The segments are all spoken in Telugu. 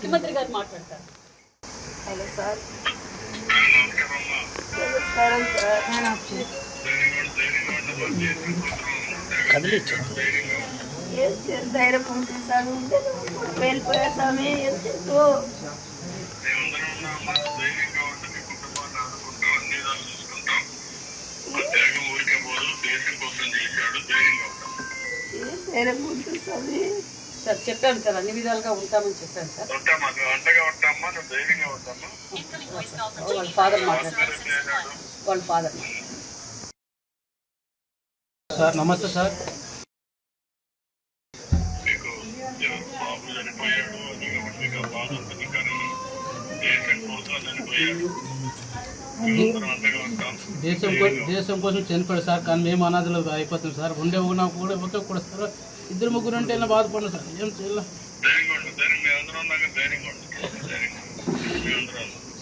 ముఖ్యమంత్రి గారు మాట్లాడతారు. హలో సార్, నమస్కారం సార్. ధైర్యం ఉంటుంది సార్, వెళ్ళిపోయా స్వామి. ధైర్యం ఉంటుంది స్వామి. సార్ చెప్పాను సార్, అన్ని విధాలుగా ఉంటామని చెప్పాను సార్. వాళ్ళ ఫాదర్ మాట్లాడతారు. వాళ్ళ ఫాదర్ సార్. నమస్తే సార్. దేశం కోసం చనిపోయాడు సార్, కానీ మేము అనాథలు అయిపోతాం సార్. ఉండే కూడా సార్, ఇద్దరు ముగ్గురు అంటే ఇలా బాధపడిన సార్. ఏం చేయాలి?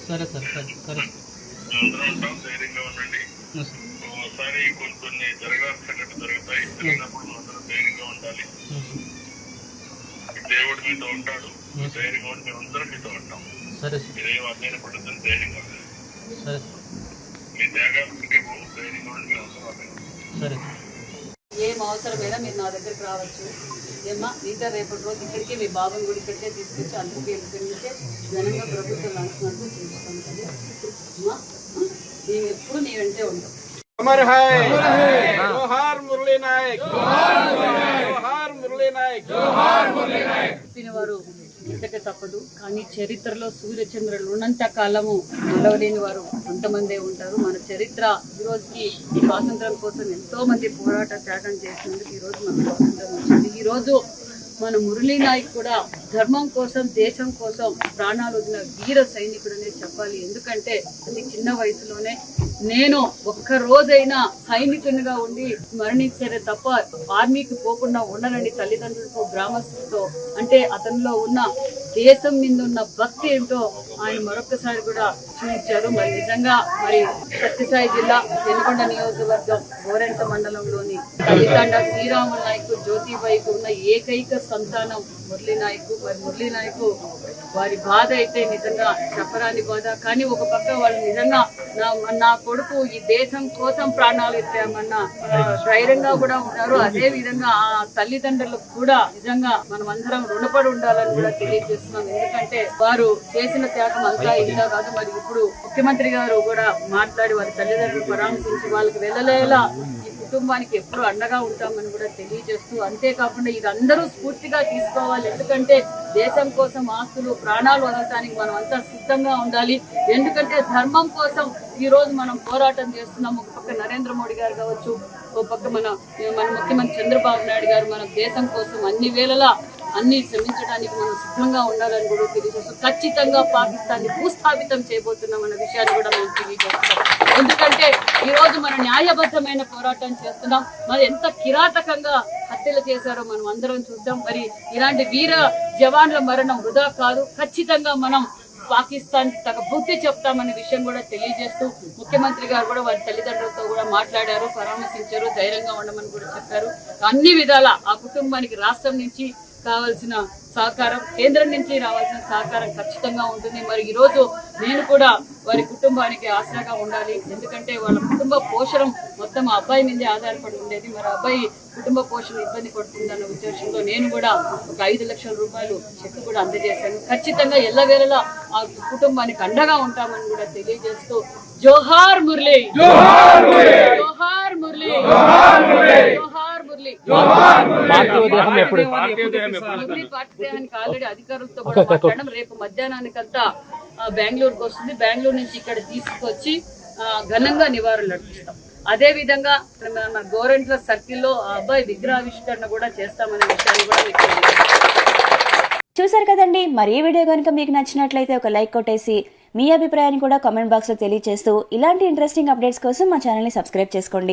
సరే సార్, సరే. ఒకసారి కొన్ని జరగాల్సినట్టు జరుగుతాయి. జరిగినప్పుడు అందరూ ధైర్యంగా ఉండాలి. దేవుడు మీతో ఉంటాడు, ధైర్యంగా ఉండి మేము అందరం మీతో ఉంటాం. సరే. మీరేం అధ్యయన పడుతుంది, ధైర్యంగా ఉండాలి. సరే. మీ త్యాగాలకి ధైర్యంగా ఉండి మేము అందరం. సరే. ఏం అవసరమైనా మీరు నా దగ్గరికి రావచ్చు. ఏమ్మా మీతో రేపటి రోజు ఇక్కడికి మీ బాబాని కూడా ఇక్కడికే తీసుకొచ్చి అందరికీ ఇక్కడి నుంచే ఘనంగా ప్రభుత్వం లాంఛనాలతో చూపిస్తాం కదా. అమ్మా మేము ఎప్పుడు నీ వెంటే ఉంటాం. చెప్పిన వారు ఇంతకే తప్పదు, కానీ చరిత్రలో సూర్యచంద్రులు ఉన్నంత కాలము నిలవలేని వారు కొంతమందే ఉంటారు. మన చరిత్ర ఈ రోజుకి స్వాతంత్రం కోసం ఎంతో మంది పోరాట త్యాగం చేసినందుకు ఈ రోజు మన స్వాతంత్రం వచ్చింది. ఈ రోజు మన మురళీ నాయక్ కూడా ధర్మం కోసం, దేశం కోసం ప్రాణాలు వదిలిన వీర సైనికుడనే చెప్పాలి. ఎందుకంటే అతి చిన్న వయసులోనే నేను ఒక్క రోజైనా సైనికునిగా ఉండి మరణించారే తప్ప ఆర్మీకి పోకుండా ఉండనని తల్లిదండ్రులతో, గ్రామస్తులతో, అంటే అతనిలో ఉన్న దేశం మీద ఉన్న భక్తి ఏంటో ఆయన మరొకసారి కూడా చూపించారు. మరి నిజంగా మరి సత్యసాయి జిల్లా పెనుగొండ నియోజకవర్గం గోరెంట మండలంలోని తల్లిదండ శ్రీరాములు నాయక్, జ్యోతిబాయికి ఉన్న ఏకైక సంతానం మురళీ నాయక్. మరి మురళీ నాయక్ వారి బాధ అయితే నిజంగా చెప్పరాని బాధ. కానీ ఒక పక్క వాళ్ళు నిజంగా నా కొడుకు ఈ దేశం కోసం ప్రాణాలు ఇద్దామన్న ధైర్యంగా కూడా ఉన్నారు. అదే విధంగా ఆ తల్లిదండ్రులకు కూడా నిజంగా మనం అందరం రుణపడి ఉండాలని కూడా తెలియజేస్తున్నాం. ఎందుకంటే వారు చేసిన త్యాగం అంతా ఇలా కాదు. మరి ఇప్పుడు ముఖ్యమంత్రి గారు కూడా మాట్లాడి వారి తల్లిదండ్రులు పరామర్శించి వాళ్ళకి వెళ్ళలేలా కుటుంబానికి ఎప్పుడు అండగా ఉంటామని కూడా తెలియజేస్తూ, అంతేకాకుండా ఇది అందరూ స్ఫూర్తిగా తీసుకోవాలి. ఎందుకంటే దేశం కోసం ఆస్తులు, ప్రాణాలు వదలటానికి మనం అంతా సిద్ధంగా ఉండాలి. ఎందుకంటే ధర్మం కోసం ఈ రోజు మనం పోరాటం చేస్తున్నాం. ఒక పక్క నరేంద్ర మోడీ గారు కావచ్చు, ఒక పక్క మన ముఖ్యమంత్రి చంద్రబాబు నాయుడు గారు మన దేశం కోసం అన్ని వేళలా అన్ని శ్రమించడానికి మనం సిద్ధంగా ఉండాలని కూడా తెలియజేస్తూ, ఖచ్చితంగా పాకిస్తాన్ని భూస్థాపితం చేయబోతున్నామన్న విషయాన్ని కూడా మేము తెలియజేస్తాం. ఎందుకంటే ఈ రోజు మన న్యాయబద్ధమైన పోరాటం చేస్తున్నాం. మరి ఎంత కిరాతకంగా హత్యలు చేశారో మనం అందరం చూసాం. మరి ఇలాంటి వీర జవాన్ల మరణం వృధా కాదు. ఖచ్చితంగా మనం పాకిస్తాన్ తగ్గ బుద్ధి చెప్తామనే విషయం కూడా తెలియజేస్తూ, ముఖ్యమంత్రి గారు కూడా వారి తల్లిదండ్రులతో కూడా మాట్లాడారు, పరామర్శించారు, ధైర్యంగా ఉండమని కూడా చెప్పారు. అన్ని విధాల ఆ కుటుంబానికి రాష్ట్రం నుంచి కావాల్సిన సహకారం, కేంద్రం నుంచి రావాల్సిన సహకారం ఖచ్చితంగా ఉంటుంది. మరి ఈ రోజు నేను కూడా వారి కుటుంబానికి ఆసరాగా ఉండాలి. ఎందుకంటే వాళ్ళ కుటుంబ పోషణ మొత్తం ఆ అబ్బాయి మీదే ఆధారపడి ఉండేది. మరి అబ్బాయి కుటుంబ పోషణ ఇబ్బంది పడుతుందన్న ఉద్దేశంలో నేను కూడా ఒక 5 లక్షల రూపాయలు చెక్ కూడా అందజేశాను. ఖచ్చితంగా ఎల్లవేళలా ఆ కుటుంబానికి అండగా ఉంటామని కూడా తెలియజేస్తూ, జోహార్ మురళీ, జోహార్ మురళీ, జోహార్ మురళీ. పార్టీదేహానికి ఆల్రెడీ అధికారులతో కూడా మాట్లాడడం. రేపు మధ్యాహ్నానికంతా బెంగళూరుకు వస్తుంది. బెంగళూరు నుంచి ఇక్కడ తీసుకొచ్చి ఘనంగా నివాళులు అర్పిస్తాం. అదే విధంగా మన గోరెంట్ల సర్కిల్లో ఆ అబ్బాయి విగ్రహావిష్కరణ కూడా చేస్తామనే విషయాన్ని కూడా మీకు చూసారు కదండి. మరి ఈ వీడియో కనుక మీకు నచ్చినట్లయితే ఒక లైక్ కొట్టేసి మీ అభిప్రాయాన్ని కూడా కామెంట్ బాక్స్ లో తెలియజేస్తూ ఇలాంటి ఇంట్రెస్టింగ్ అప్డేట్స్ కోసం మా ఛానల్ ని సబ్స్క్రైబ్ చేసుకోండి.